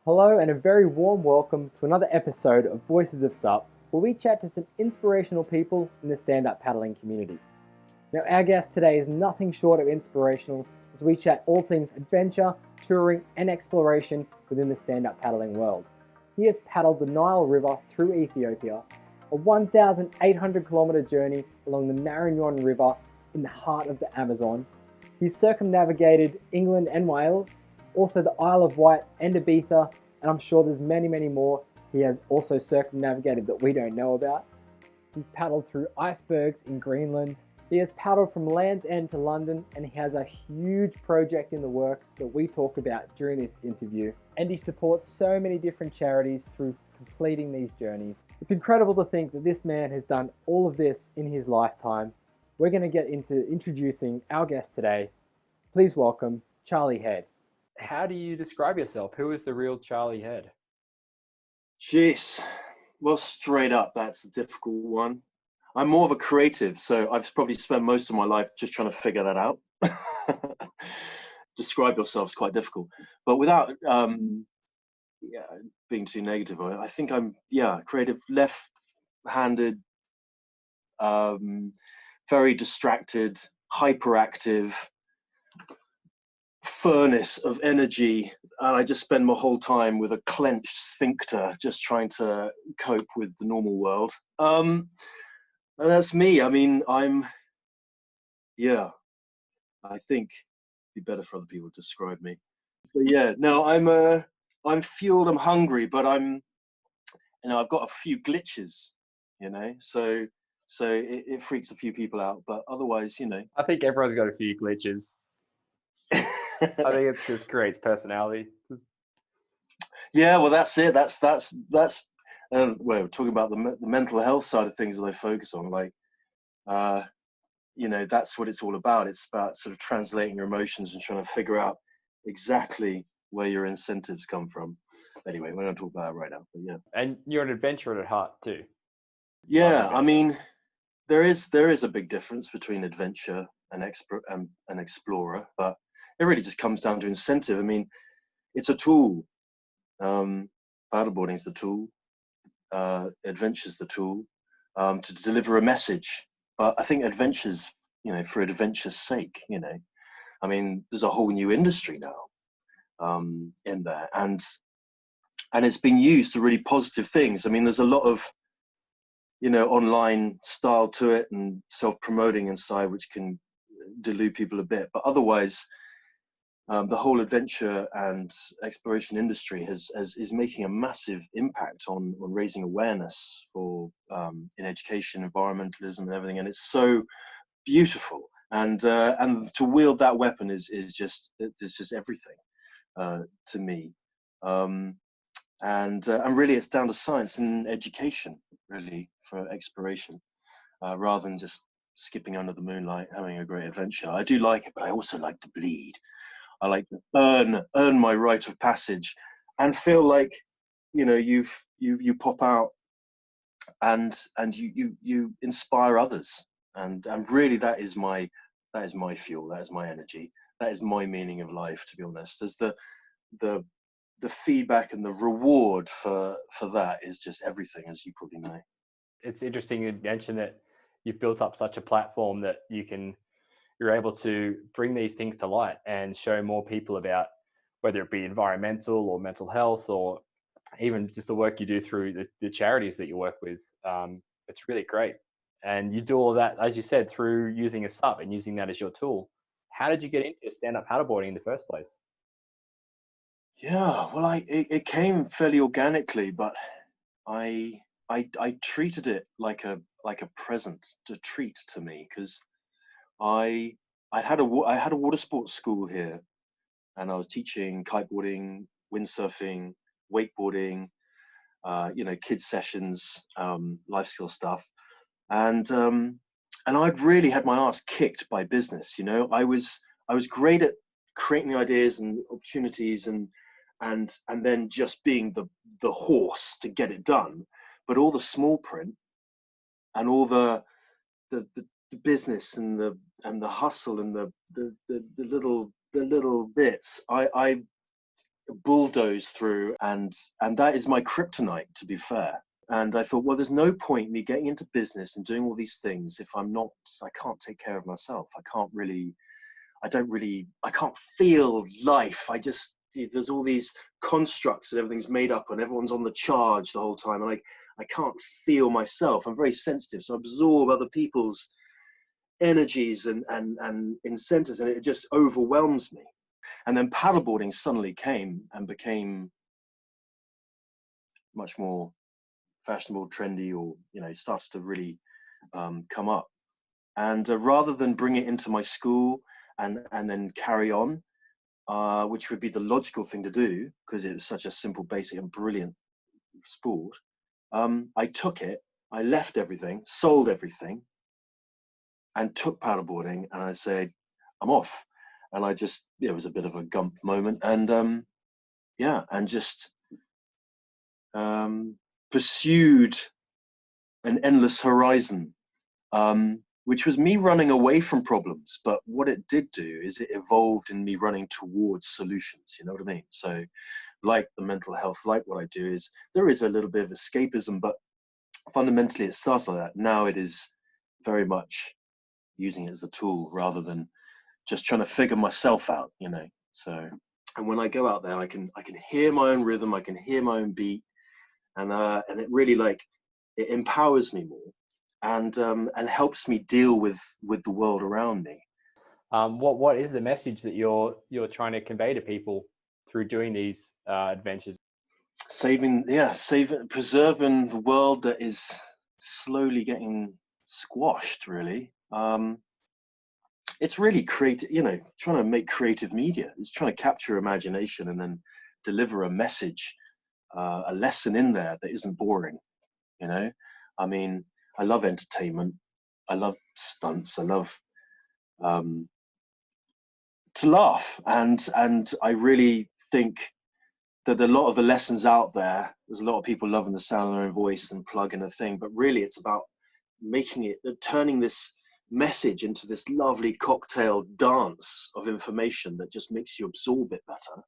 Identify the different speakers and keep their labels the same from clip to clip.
Speaker 1: Hello, and a very warm welcome to another episode of Voices of SUP, where we chat to some inspirational people in the stand up paddling community. Now, our guest today is nothing short of inspirational as we chat all things adventure, touring, and exploration within the stand up paddling world. He has paddled the Nile River through Ethiopia, a 1,800-kilometre journey along the Marignan River in the heart of the Amazon. He's circumnavigated England and Wales, also the Isle of Wight and Ibiza, and I'm sure there's many, many more he has also circumnavigated that we don't know about. He's paddled through icebergs in Greenland. He has paddled from Land's End to London, and he has a huge project in the works that we talk about during this interview. And he supports so many different charities through completing these journeys. It's incredible to think that this man has done all of this in his lifetime. We're going to get into introducing our guest today. Please welcome Charlie Head. How do you describe yourself? Who is the real Charlie Head?
Speaker 2: Jeez. Well, straight up, that's a difficult one. I'm more of a creative, so I've probably spent most of my life just trying to figure that out. Describe yourself is quite difficult, but without being too negative, I think I'm creative, left-handed, very distracted, hyperactive, furnace of energy, and I just spend my whole time with a clenched sphincter just trying to cope with the normal world. And that's me. I mean, I think it'd be better for other people to describe me. But I'm fueled, I'm hungry, but I've got a few glitches, so it freaks a few people out, but otherwise,
Speaker 1: I think everyone's got a few glitches. I think it just creates personality.
Speaker 2: Yeah, well, that's it. That's we're talking about the mental health side of things that I focus on. Like, that's what it's all about. It's about sort of translating your emotions and trying to figure out exactly where your incentives come from. Anyway, we're not talk about that right now, but yeah.
Speaker 1: And you're an adventurer at heart too.
Speaker 2: Yeah, I mean, there is a big difference between adventure and an explorer, but it really just comes down to incentive. I mean, it's a tool. Paddleboarding is the tool. Adventure's the tool to deliver a message. But I think adventure's, for adventure's sake, I mean, there's a whole new industry now in there, and it's been used to really positive things. I mean, there's a lot of online style to it and self-promoting inside, which can delude people a bit. But otherwise, the whole adventure and exploration industry is making a massive impact on raising awareness for in education, environmentalism, and everything. And it's so beautiful. And to wield that weapon is just everything to me. And really, it's down to science and education, really, for exploration, rather than just skipping under the moonlight, having a great adventure. I do like it, but I also like to bleed. I like to earn my rite of passage, and feel like you pop out and you inspire others, and really that is my fuel, that is my energy, that is my meaning of life, to be honest. As the feedback and the reward for that is just everything, as you probably know.
Speaker 1: It's interesting you mentioned that you've built up such a platform that you're able to bring these things to light and show more people about whether it be environmental or mental health, or even just the work you do through the charities that you work with. It's really great. And you do all of that, as you said, through using a SUP and using that as your tool. How did you get into stand-up paddleboarding in the first place?
Speaker 2: Yeah, well, it came fairly organically, but I treated it like a present, a treat to me, because I I had a water sports school here, and I was teaching kiteboarding, windsurfing, wakeboarding, kids sessions, life skill stuff, and I'd really had my ass kicked by business. I was great at creating ideas and opportunities, and then just being the horse to get it done, but all the small print and all the business and the hustle and the little bits, bulldoze through, and that is my kryptonite, to be fair. And I thought, well, there's no point me getting into business and doing all these things if I can't take care of myself. I can't feel life. There's all these constructs and everything's made up and everyone's on the charge the whole time. And I can't feel myself. I'm very sensitive. So I absorb other people's energies and incentives, and it just overwhelms me. And then paddleboarding suddenly came and became much more fashionable, trendy, or, starts to really come up. And rather than bring it into my school and then carry on, which would be the logical thing to do because it was such a simple, basic, and brilliant sport, I took it, I left everything, sold everything, and took paddleboarding, and I said, I'm off. And it was a bit of a Gump moment, and and just pursued an endless horizon, which was me running away from problems. But what it did do is it evolved in me running towards solutions. You know what I mean? So like the mental health, like what I do, is there is a little bit of escapism, but fundamentally it starts like that. Now it is very much using it as a tool rather than just trying to figure myself out, So, and when I go out there, I can hear my own rhythm, I can hear my own beat, and it really it empowers me more, and helps me deal with the world around me.
Speaker 1: What is the message that you're trying to convey to people through doing these adventures?
Speaker 2: Preserving the world that is slowly getting squashed, really. It's really creative, trying to make creative media. It's trying to capture imagination and then deliver a message, a lesson in there that isn't boring. I mean, I love entertainment. I love stunts. I love to laugh. And I really think that a lot of the lessons out there's a lot of people loving the sound of their own voice and plugging a thing, but really it's about turning this message into this lovely cocktail dance of information that just makes you absorb it better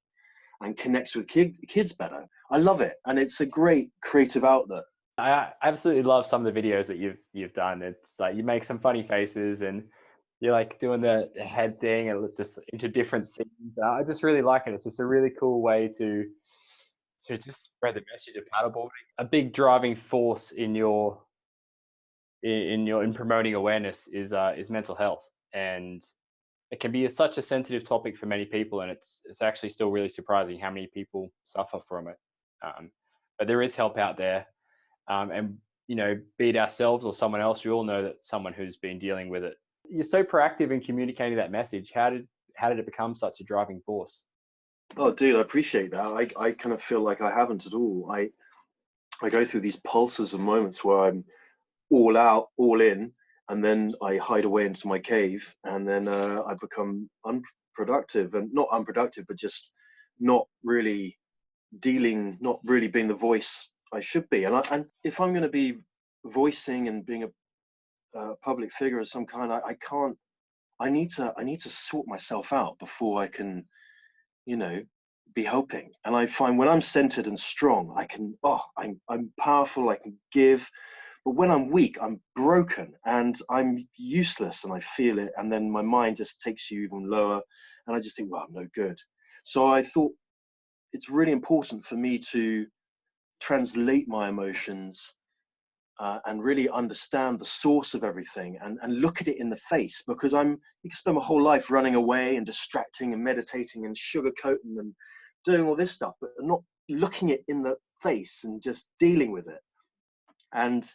Speaker 2: and connects with kids better. I love it, and it's a great creative outlet.
Speaker 1: I absolutely love some of the videos that you've done. It's like you make some funny faces and you're like doing the head thing and just into different scenes. I just really like it. It's just a really cool way to just spread the message of paddleboarding. A big driving force in promoting awareness is mental health, and it can be such a sensitive topic for many people, and it's actually still really surprising how many people suffer from it. But there is help out there, and be it ourselves or someone else, we all know that someone who's been dealing with it. You're so proactive in communicating that message. How did it become such a driving force?
Speaker 2: Oh, dude, I appreciate that. I kind of feel like I haven't at all. I go through these pulses of moments where I'm all out, all in, and then I hide away into my cave, and then I become unproductive, and not unproductive, but just not really not really being the voice I should be. And if I'm going to be voicing and being a public figure of some kind, I need to sort myself out before I can, be helping. And I find when I'm centered and strong, I'm powerful, I can give. But when I'm weak, I'm broken and I'm useless, and I feel it. And then my mind just takes you even lower, and I just think, well, I'm no good. So I thought it's really important for me to translate my emotions and really understand the source of everything, and look at it in the face, because you can spend my whole life running away and distracting and meditating and sugarcoating and doing all this stuff, but not looking it in the face and just dealing with it. And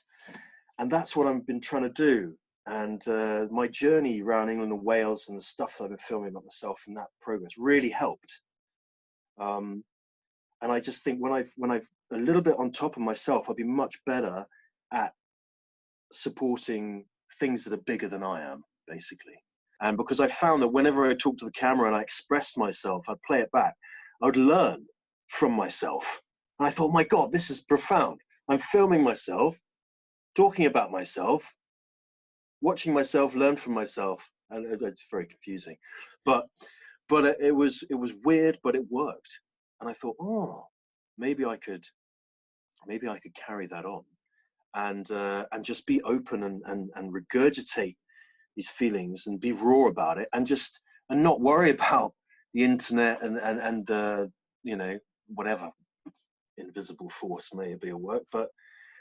Speaker 2: that's what I've been trying to do. And my journey around England and Wales and the stuff that I've been filming about myself and that progress really helped. And I just think when I've a little bit on top of myself, I'll be much better at supporting things that are bigger than I am, basically. And because I found that whenever I talk to the camera and I express myself, I'd play it back, I would learn from myself. And I thought, my God, this is profound. I'm filming myself, talking about myself, watching myself learn from myself, and it's very confusing. But it was weird, but it worked. And I thought, oh, maybe I could carry that on, and just be open, and regurgitate these feelings and be raw about it, and not worry about the internet and the, whatever invisible force may be at work,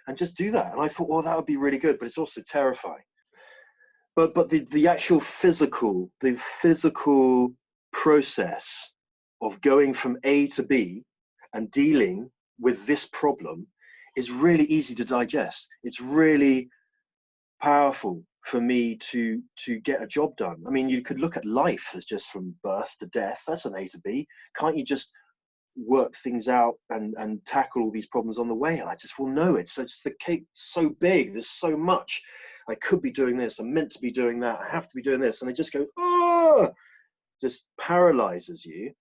Speaker 2: and just do that. And I thought, well, that would be really good, but it's also terrifying. But the actual physical process of going from A to B and dealing with this problem is really easy to digest. It's really powerful for me to get a job done. I mean, you could look at life as just from birth to death. That's an A to B. Can't you just work things out and tackle all these problems on the way? And I just, well, no, it's the cake so big. There's so much. I could be doing this. I'm meant to be doing that. I have to be doing this. And I just go, oh, just paralyzes you.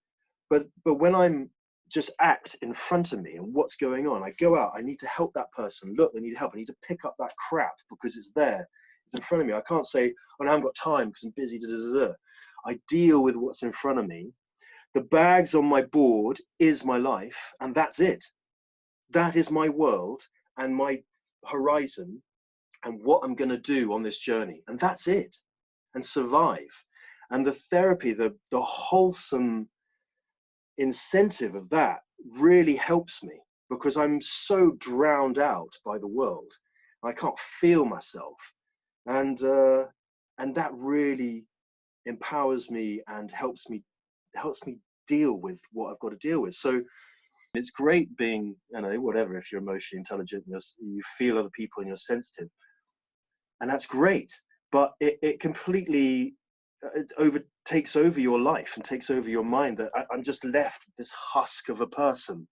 Speaker 2: But when I'm just act in front of me and what's going on, I go out, I need to help that person. Look, they need help. I need to pick up that crap because it's there. It's in front of me. I can't say, oh, I haven't got time because I'm busy. I deal with what's in front of me. The bags on my board is my life, and that's it. That is my world and my horizon and what I'm going to do on this journey. And that's it. And survive. And the therapy, the wholesome incentive of that really helps me, because I'm so drowned out by the world. I can't feel myself. And that really empowers me and helps me deal with what I've got to deal with. So it's great being, whatever, if you're emotionally intelligent, you feel other people and you're sensitive, and that's great. But it completely takes over your life and takes over your mind, that I'm just left this husk of a person.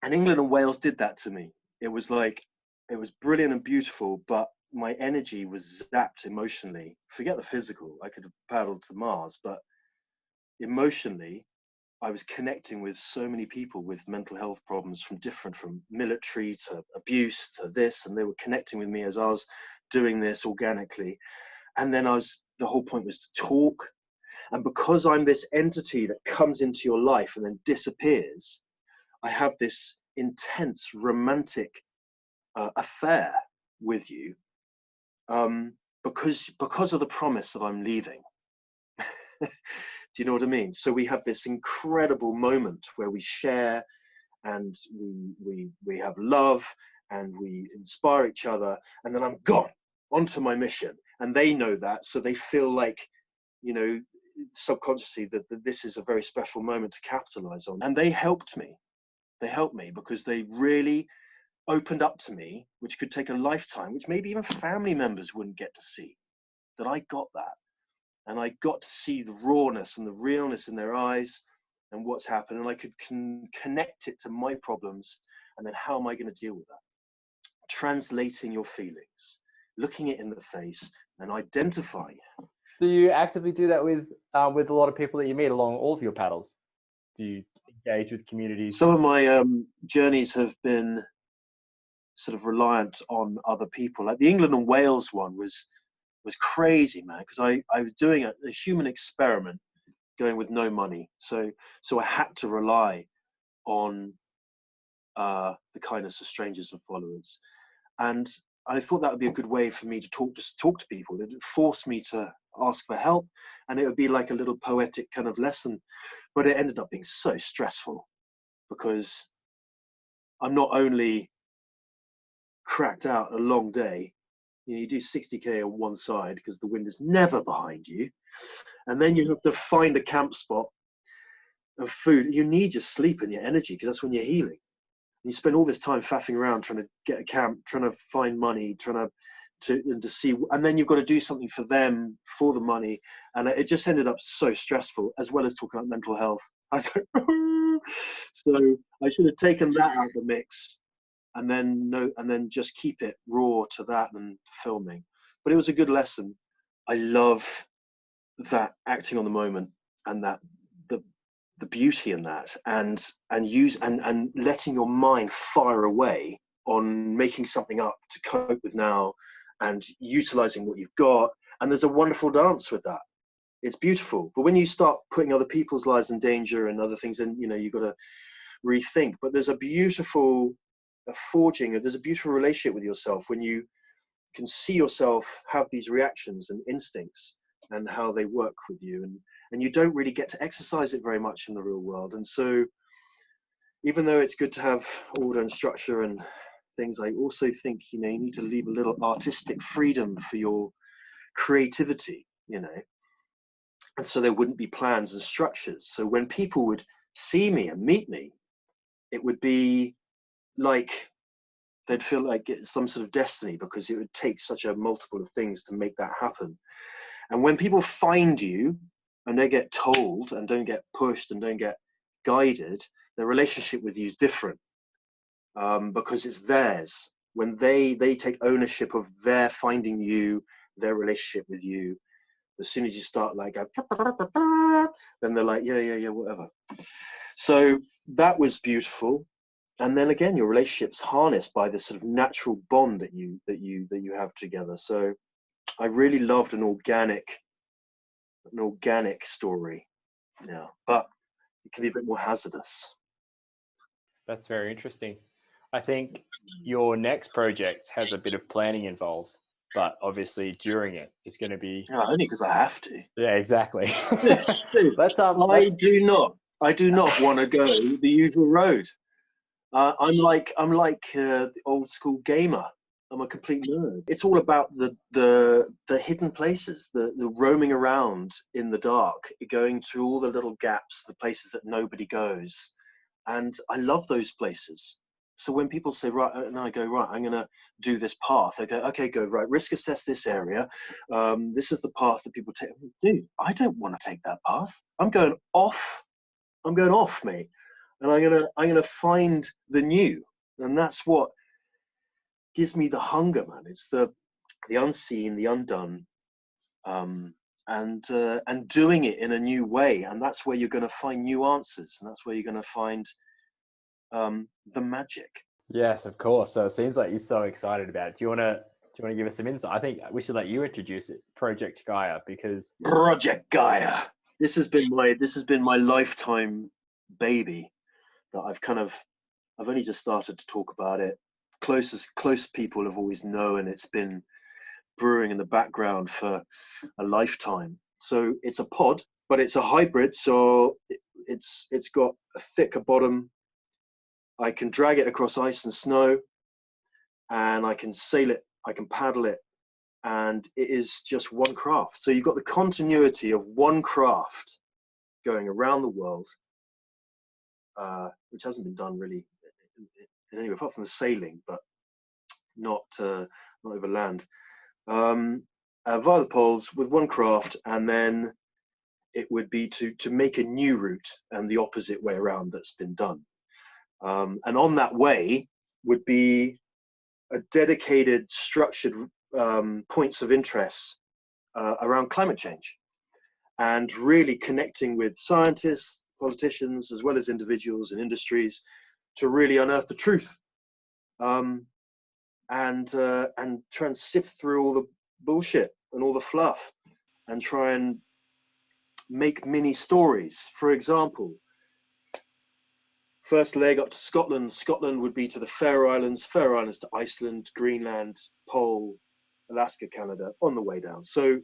Speaker 2: And England and Wales did that to me. It was brilliant and beautiful, but my energy was zapped emotionally. Forget the physical. I could have paddled to Mars, but emotionally, I was connecting with so many people with mental health problems from military to abuse to this, and they were connecting with me as I was doing this organically. And then the whole point was to talk. And because I'm this entity that comes into your life and then disappears, I have this intense romantic affair with you, because of the promise that I'm leaving. Do you know what I mean? So we have this incredible moment where we share, and we have love, and we inspire each other, and then I'm gone onto my mission. And they know that, so they feel like, subconsciously, that this is a very special moment to capitalize on. And they helped me. They helped me because they really opened up to me, which could take a lifetime, which maybe even family members wouldn't get to see, that I got that. And I got to see the rawness and the realness in their eyes and what's happened. And I could connect it to my problems. And then how am I going to deal with that? Translating your feelings, looking it in the face and identifying.
Speaker 1: Do you actively do that with a lot of people that you meet along all of your paddles? Do you engage with communities?
Speaker 2: Some of my journeys have been sort of reliant on other people. Like the England and Wales one was crazy, man, because I was doing a human experiment, going with no money. So I had to rely on the kindness of strangers and followers. And I thought that would be a good way for me to talk to people. It would force me to ask for help, and it would be like a little poetic kind of lesson. But it ended up being so stressful, because I'm not only cracked out a long day, you do 60k on one side because the wind is never behind you, and then you have to find a camp spot of food. You need your sleep and your energy, because that's when you're healing. You spend all this time faffing around trying to get a camp, trying to find money, trying to see, and then you've got to do something for them for the money, and it just ended up so stressful, as well as talking about mental health. I was like, so I should have taken that out of the mix, and then just keep it raw to that and filming. But it was a good lesson. I love that acting on the moment, and that the beauty in that, and letting your mind fire away on making something up to cope with now, and utilizing what you've got. And there's a wonderful dance with that. it's beautiful. But when you start putting other people's lives in danger and other things, then you've got to rethink. But there's a beautiful forging, there's a beautiful relationship with yourself when you can see yourself have these reactions and instincts and how they work with you, and you don't really get to exercise it very much in the real world. And so even though it's good to have order and structure and things, I also think you need to leave a little artistic freedom for your creativity, and so there wouldn't be plans and structures. So when people would see me and meet me, it would be like they'd feel like it's some sort of destiny, because it would take such a multiple of things to make that happen. And when people find you and they get told and don't get pushed and don't get guided, their relationship with you is different, because it's theirs. When they take ownership of their finding you, their relationship with you, as soon as you start like, then they're like, yeah, whatever. So that was beautiful. And then again, your relationship's harnessed by this sort of natural bond that you have together. So I really loved an organic story. Yeah, but it can be a bit more hazardous.
Speaker 1: That's very interesting. I think your next project has a bit of planning involved, but obviously during it, it's going to be
Speaker 2: only because I have to.
Speaker 1: Yeah, exactly.
Speaker 2: I do not want to go the usual road. I'm like the old school gamer. I'm a complete nerd. It's all about the hidden places, the roaming around in the dark, going through all the little gaps, the places that nobody goes. And I love those places. So when people say, right, and I go, right, I'm going to do this path, I go, okay, go, right, risk assess this area. This is the path that people take. Dude, I don't want to take that path. I'm going off, mate. And I'm gonna find the new. And that's what gives me the hunger, man. It's the unseen, the undone, and doing it in a new way. And that's where you're going to find new answers, and that's where you're going to find the magic.
Speaker 1: Yes, of course. So it seems like you're so excited about it. Do you want to give us some insight? I think we should let you introduce it, Project Gaia, because
Speaker 2: Project Gaia. This has been my lifetime baby that I've only just started to talk about it. Close people have always known it's been brewing in the background for a lifetime. So it's a pod, but it's a hybrid. So it's got a thicker bottom. I can drag it across ice and snow, and I can sail it, I can paddle it, and it is just one craft. So you've got the continuity of one craft going around the world, which hasn't been done really in any way, apart from the sailing, but not over land, via the poles with one craft. And then it would be to make a new route and the opposite way around that's been done. And on that way would be a dedicated, structured points of interest around climate change, and really connecting with scientists, politicians, as well as individuals and industries, to really unearth the truth, and try and sift through all the bullshit and all the fluff, and try and make mini stories. For example, first leg up to Scotland. Scotland would be to the Faroe Islands to Iceland, Greenland, Pole, Alaska, Canada, on the way down. So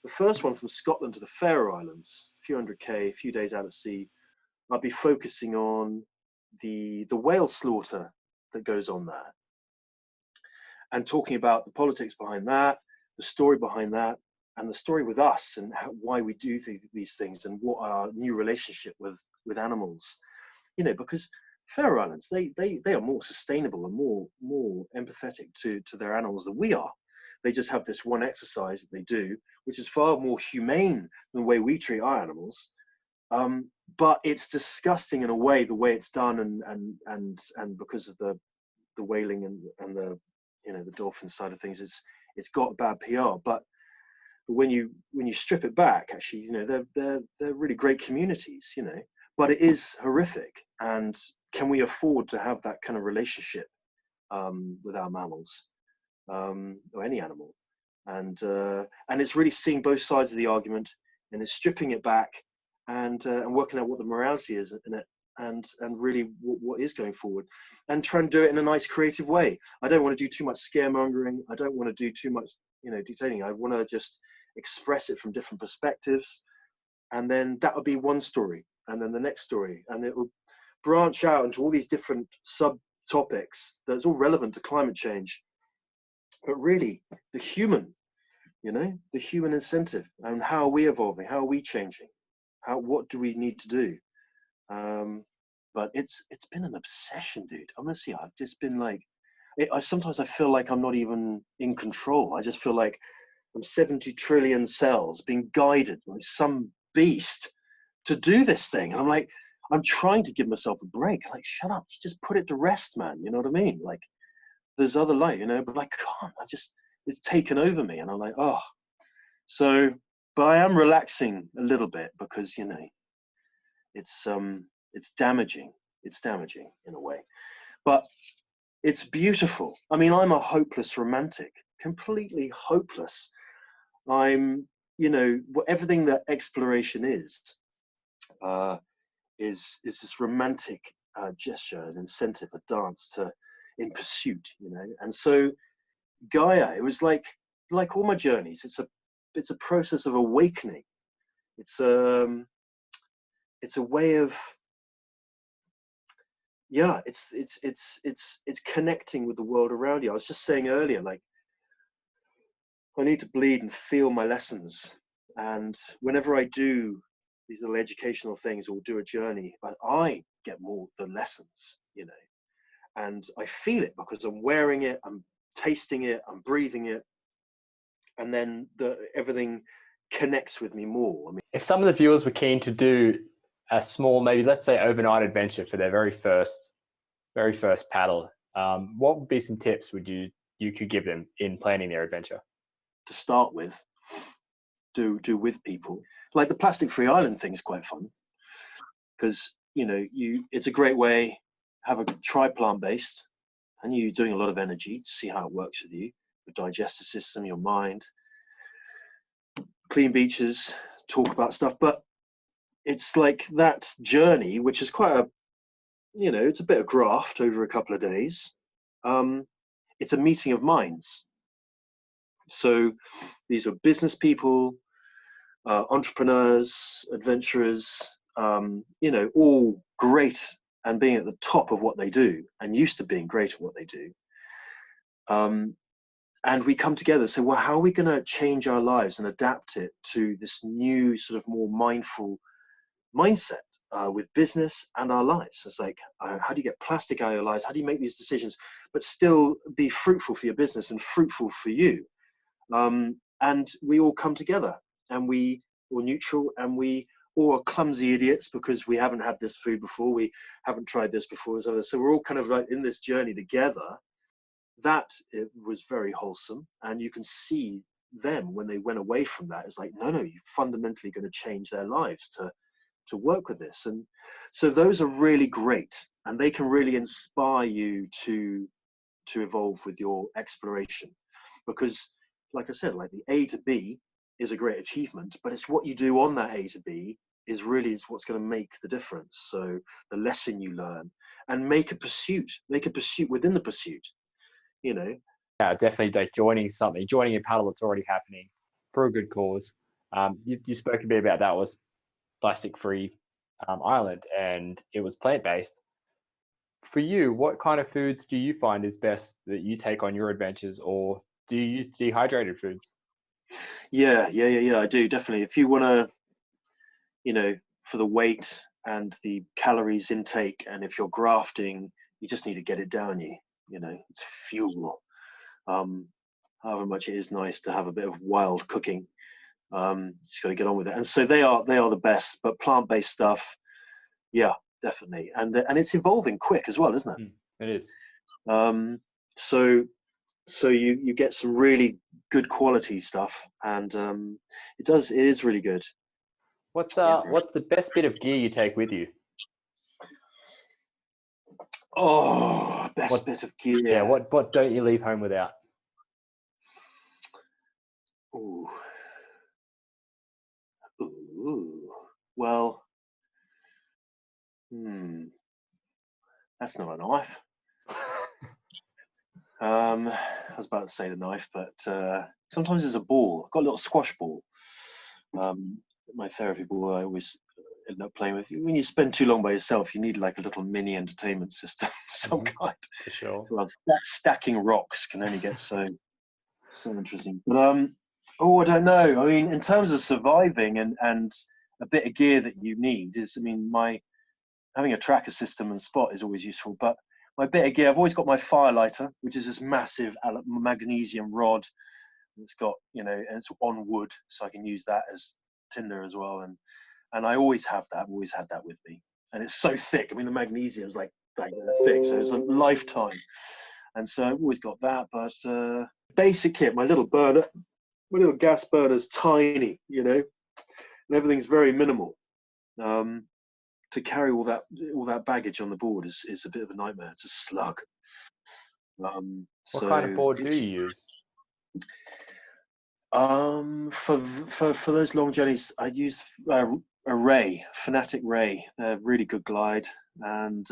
Speaker 2: the first one from Scotland to the Faroe Islands, a few hundred K, a few days out at sea, I'll be focusing on the whale slaughter that goes on there, and talking about the politics behind that, the story behind that, and the story with us, and why we do these things, and what our new relationship with animals. Because Faroe Islands, they are more sustainable and more empathetic to their animals than we are. They just have this one exercise that they do, which is far more humane than the way we treat our animals. But it's disgusting in a way, the way it's done, and because of the whaling and the the dolphin side of things, it's got bad PR. But when you strip it back, actually, they're really great communities, But it is horrific. And can we afford to have that kind of relationship with our mammals, or any animal? And it's really seeing both sides of the argument. and it's stripping it back and working out what the morality is in it, and really what is going forward, and try and do it in a nice creative way. I don't want to do too much scaremongering. I don't want to do too much, detailing. I want to just express it from different perspectives, and then that would be one story, and then the next story, and it will branch out into all these different subtopics that's all relevant to climate change. But really, the human, the human incentive, and how are we evolving? How are we changing? What do we need to do? But it's been an obsession, dude. Honestly, I've just been like, sometimes I feel like I'm not even in control. I just feel like I'm 70 trillion cells being guided by some beast to do this thing. And I'm like, I'm trying to give myself a break. Like, shut up, just put it to rest, man. You know what I mean? Like, there's other light, but I can't. It's taken over me. And I'm like, oh. So, but I am relaxing a little bit because, it's damaging. It's damaging in a way. But it's beautiful. I mean, I'm a hopeless romantic, completely hopeless. I'm, everything that exploration is this romantic gesture, an incentive, a dance in pursuit, And so Gaia, it was like all my journeys. It's a process of awakening. It's a way of, it's connecting with the world around you. I was just saying earlier, like, I need to bleed and feel my lessons. And whenever I do these little educational things or do a journey, I get more the lessons, and I feel it because I'm wearing it, I'm tasting it, I'm breathing it, and then everything connects with me more. I mean,
Speaker 1: if some of the viewers were keen to do a small, maybe let's say overnight adventure for their very first paddle, what would be some tips you could give them in planning their adventure?
Speaker 2: To start with, do with people. Like the plastic free island thing is quite fun because it's a great way. Try plant-based, and you're doing a lot of energy to see how it works with you, your digestive system, your mind. Clean beaches, talk about stuff, but it's like that journey, which is quite it's a bit of graft over a couple of days. It's a meeting of minds. So these are business people, entrepreneurs, adventurers, all great and being at the top of what they do and used to being great at what they do. And we come together. So, well, how are we going to change our lives and adapt it to this new sort of more mindful mindset with business and our lives? It's like, how do you get plastic out of your lives? How do you make these decisions, but still be fruitful for your business and fruitful for you? And we all come together, and we're neutral, and we all are clumsy idiots because we haven't had this food before, we haven't tried this before. So we're all kind of like in this journey together. It was very wholesome, and you can see them when they went away from that. It's like, no, you're fundamentally going to change their lives to work with this. And so those are really great, and they can really inspire you to evolve with your exploration, because like I said, like the A to B is a great achievement, but it's what you do on that A to B is what's going to make the difference. So the lesson you learn, and make a pursuit within the pursuit, Yeah,
Speaker 1: definitely, like joining a paddle that's already happening for a good cause. You spoke a bit about that was plastic free island, and it was plant-based. For you, what kind of foods do you find is best that you take on your adventures, or do you use dehydrated foods?
Speaker 2: Yeah, I do, definitely. If you want to, for the weight and the calories intake, and if you're grafting, you just need to get it down it's fuel. However much it is nice to have a bit of wild cooking, just got to get on with it. And so they are the best. But plant-based stuff, yeah, definitely. And it's evolving quick as well, isn't it?
Speaker 1: It is.
Speaker 2: So you get some really good quality stuff, and it is really good.
Speaker 1: What's the best bit of gear you take with you?
Speaker 2: Oh, bit of gear.
Speaker 1: Yeah, what don't you leave home without?
Speaker 2: Ooh. Ooh, well, that's not a knife. I was about to say the knife, but sometimes it's a ball. I've got a little squash ball. My therapy ball I always end up playing with. When you spend too long by yourself, you need like a little mini entertainment system of some kind.
Speaker 3: For sure.
Speaker 2: Well, stacking rocks can only get so interesting. But I don't know. I mean, in terms of surviving and a bit of gear that you need is, I mean, having a tracker system and spot is always useful. But my bit of gear, I've always got my fire lighter, which is this massive magnesium rod. It's got, and it's on wood, so I can use that as tinder as well. And I always have that. I've always had that with me. And it's so thick. I mean, the magnesium is like thick, so it's a lifetime. And so I've always got that. But basic kit, my little gas burner's tiny, and everything's very minimal. To carry all that baggage on the board is a bit of a nightmare. It's a slug.
Speaker 3: What kind of board do you use?
Speaker 2: For those long journeys, I use a Fanatic Ray. They're really good glide and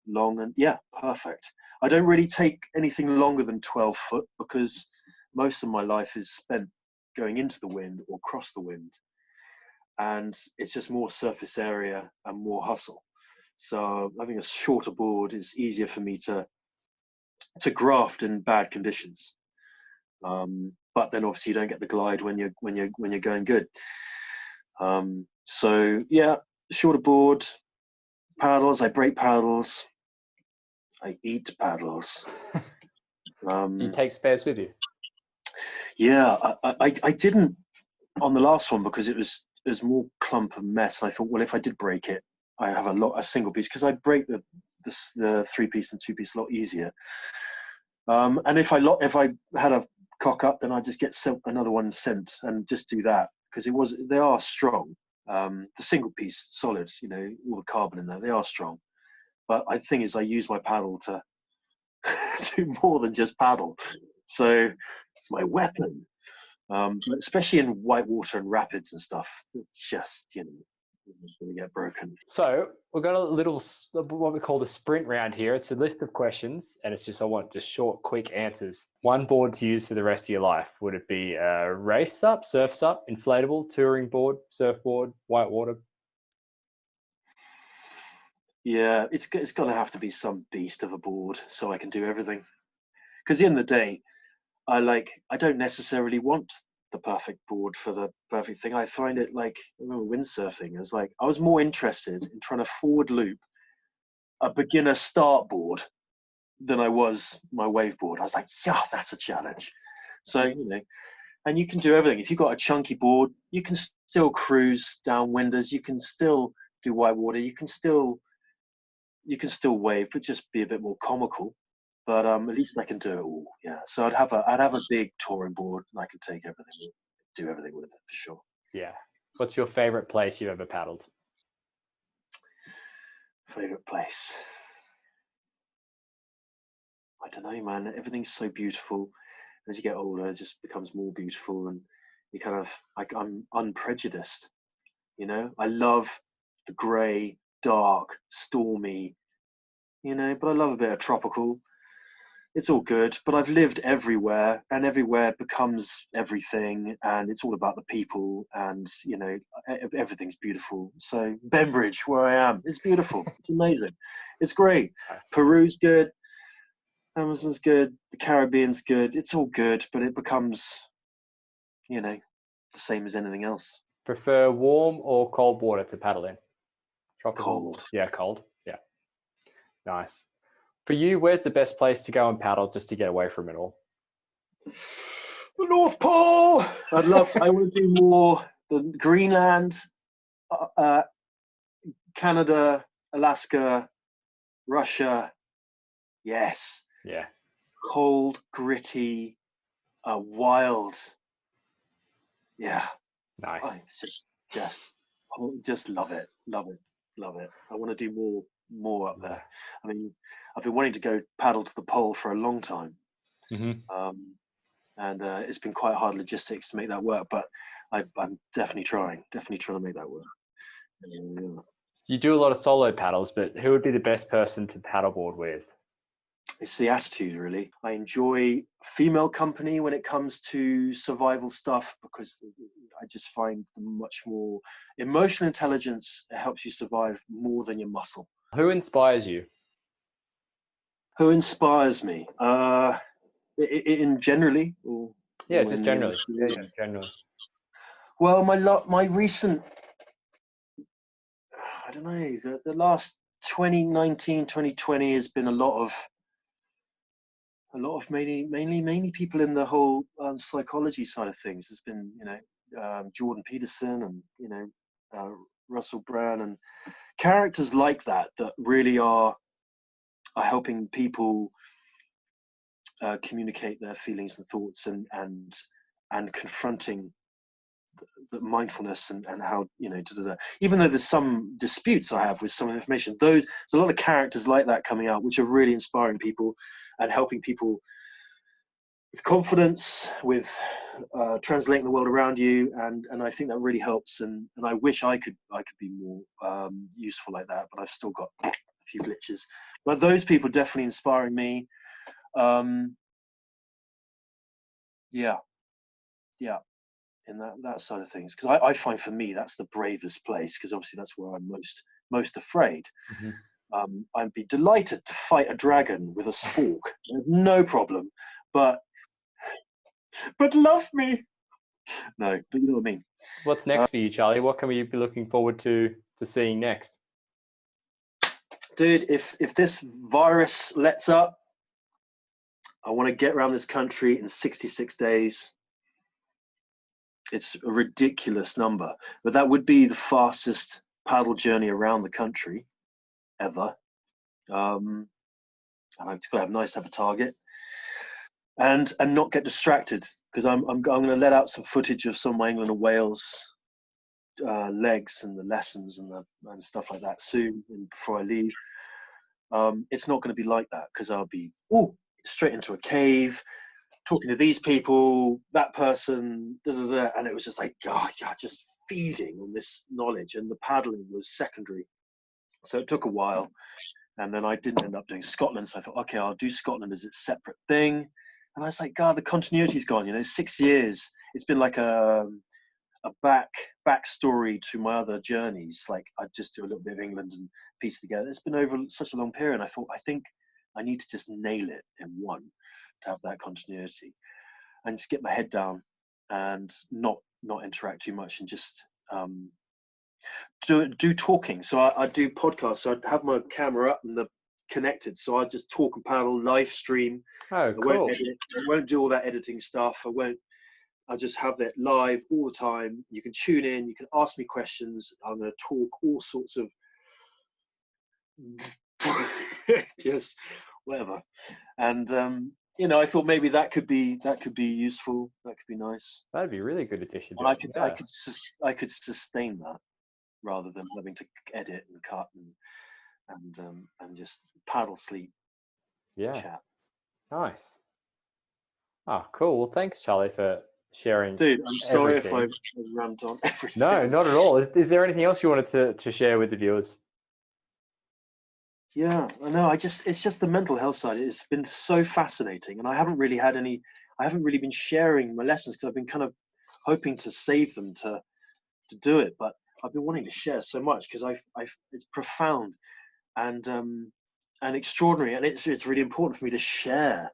Speaker 2: long, and yeah, perfect. I don't really take anything longer than 12 foot because most of my life is spent going into the wind or across the wind, and it's just more surface area and more hustle. So having a shorter board is easier for me to graft in bad conditions. But then obviously you don't get the glide when you're going good. So yeah, shorter board, paddles. I break paddles. I eat paddles.
Speaker 3: Do you take spares with you?
Speaker 2: Yeah, I didn't on the last one because it was more clump and mess. And I thought, well, if I did break it, I have a single piece because I'd break the 3-piece and 2-piece a lot easier. And if I had a cock up, then I just get another one sent and just do that because they are strong. The single piece solid, all the carbon in there, they are strong. But I think is I use my paddle to do more than just paddle. So it's my weapon. Especially in white water and rapids and stuff, just it's going to get broken.
Speaker 3: So we've got a little what we call the sprint round here. It's a list of questions, and I want just short, quick answers. One board to use for the rest of your life. Would it be a race sup, surf sup, inflatable, touring board, surfboard, white water?
Speaker 2: Yeah, it's going to have to be some beast of a board so I can do everything. Because at the end of the day, I don't necessarily want the perfect board for the perfect thing. I find it I remember windsurfing. I was more interested in trying to forward loop a beginner start board than I was my wave board. I was like, yeah, that's a challenge. So, and you can do everything. If you've got a chunky board, you can still cruise downwinders. You can still do white water. You can still wave, but just be a bit more comical. But at least I can do it all. Yeah. So I'd have a big touring board and I could take everything, do everything with it for sure.
Speaker 3: Yeah. What's your favorite place you've ever paddled?
Speaker 2: Favorite place? I don't know, man. Everything's so beautiful. As you get older, it just becomes more beautiful, and you kind of I'm unprejudiced. I love the grey, dark, stormy. But I love a bit of tropical. It's all good, but I've lived everywhere, and everywhere becomes everything, and it's all about the people, and everything's beautiful. So Bembridge, where I am, it's beautiful. It's amazing. It's great. Peru's good. Amazon's good. The Caribbean's good. It's all good, but it becomes, the same as anything else.
Speaker 3: Prefer warm or cold water to paddle in? Tropical?
Speaker 2: Cold.
Speaker 3: Yeah, cold. Yeah. Nice. For you, where's the best place to go and paddle just to get away from it all?
Speaker 2: The North Pole. I want to do more. The Greenland, Canada, Alaska, Russia. Yes.
Speaker 3: Yeah.
Speaker 2: Cold, gritty, wild. Yeah.
Speaker 3: Nice.
Speaker 2: I just love it. Love it. Love it. I want to do more up there. I mean, I've been wanting to go paddle to the pole for a long time.
Speaker 3: Mm-hmm.
Speaker 2: And it's been quite hard logistics to make that work, but I'm definitely trying to make that work. Yeah.
Speaker 3: You do a lot of solo paddles, but who would be the best person to paddleboard with?
Speaker 2: It's the attitude, really. I enjoy female company when it comes to survival stuff because I just find much more emotional intelligence helps you survive more than your muscle.
Speaker 3: Who inspires you?
Speaker 2: Who inspires me? In generally,
Speaker 3: Yeah,
Speaker 2: or
Speaker 3: just
Speaker 2: in the
Speaker 3: generally.
Speaker 2: industry?
Speaker 3: Yeah, generally.
Speaker 2: Well, my recent, I don't know, the last 2019, 2020 has been a lot of mainly people in the whole psychology side of things. There's been, Jordan Peterson and, Russell Brand and characters like that really are helping people communicate their feelings and thoughts and confronting the mindfulness and how, even though there's some disputes I have with some information, there's a lot of characters like that coming out, which are really inspiring people and helping people with confidence, with translating the world around you, and I think that really helps. And I wish I could be more useful like that, but I've still got a few glitches. But those people definitely inspiring me. Yeah, in that side of things, because I find for me that's the bravest place, because obviously that's where I'm most afraid. I'd be delighted to fight a dragon with a spork, no problem, but love me. No, but you know what I mean.
Speaker 3: What's next for you, Charlie? What can we be looking forward to seeing next?
Speaker 2: Dude, if this virus lets up, I want to get around this country in 66 days. It's a ridiculous number, but that would be the fastest paddle journey around the country ever. And I've got to have nice to have a target and not get distracted, because I'm going to let out some footage of some of my England and Wales legs and the lessons and stuff like that soon, and before I leave. It's not going to be like that, because I'll be straight into a cave, talking to these people, that person, and it was just like, just feeding on this knowledge, and the paddling was secondary. So it took a while, and then I didn't end up doing Scotland. So I thought, okay, I'll do Scotland as its separate thing. And I was like, God, the continuity's gone. 6 years. It's been like a backstory to my other journeys. Like I just do a little bit of England and piece it together. It's been over such a long period. And I thought, I think I need to just nail it in one to have that continuity, and just get my head down and not interact too much, and just do talking. So I do podcasts. So I have my camera up and the connected. So I just talk and paddle, live stream.
Speaker 3: Oh, cool.
Speaker 2: I won't edit. I won't do all that editing stuff. I'll just have it live all the time. You can tune in. You can ask me questions. I'm going to talk all sorts of just whatever. And I thought maybe that could be useful. That could be nice.
Speaker 3: That'd be a really good addition.
Speaker 2: And I could sustain that rather than having to edit and cut and just paddle, sleep, chat.
Speaker 3: Nice. Oh, cool. Well, thanks, Charlie, for sharing.
Speaker 2: Dude, I'm sorry
Speaker 3: everything.
Speaker 2: if I rammed on everything.
Speaker 3: No, not at all. Is there anything else you wanted to share with the viewers?
Speaker 2: Yeah, I know. It's just the mental health side. It's been so fascinating, and I haven't really been sharing my lessons, because I've been kind of hoping to save them to do it. But I've been wanting to share so much, because it's profound and extraordinary, and it's really important for me to share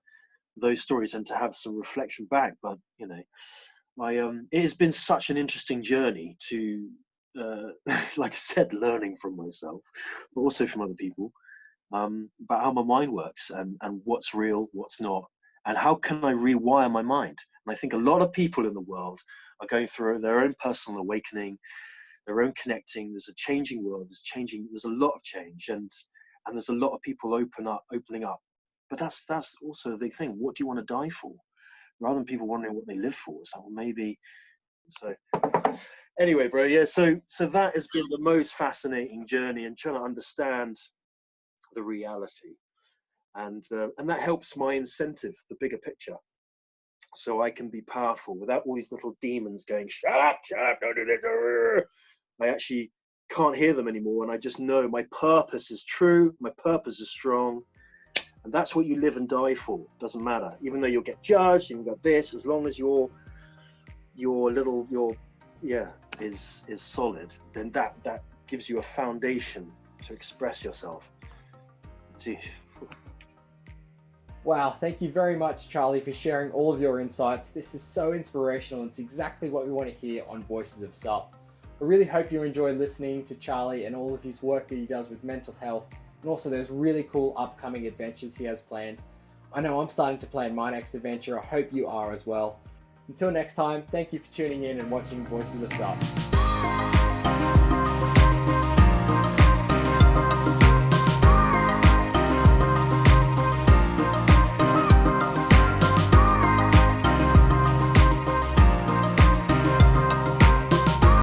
Speaker 2: those stories and to have some reflection back. But it has been such an interesting journey to, like I said, learning from myself, but also from other people. About how my mind works and what's real, what's not, and how can I rewire my mind. And I think a lot of people in the world are going through their own personal awakening, their own connecting. There's a changing world. There's a lot of change, and there's a lot of people opening up. But that's also the thing. What do you want to die for? Rather than people wondering what they live for. So maybe. So anyway, bro. Yeah. So that has been the most fascinating journey, and trying to understand the reality, and that helps my incentive, the bigger picture. so I can be powerful without all these little demons going, shut up, don't do this. I actually can't hear them anymore, and I just know my purpose is true, my purpose is strong, and that's what you live and die for. Doesn't matter, even though you'll get judged and you've got this, as long as your is solid, then that gives you a foundation to express yourself. Gee.
Speaker 1: Wow, thank you very much, Charlie, for sharing all of your insights. This is so inspirational. It's exactly what we want to hear on Voices of Sup. I really hope you enjoyed listening to Charlie and all of his work that he does with mental health, and also those really cool upcoming adventures he has planned. I know I'm starting to plan my next adventure. I hope you are as well. Until next time, thank you for tuning in and watching Voices of Sup.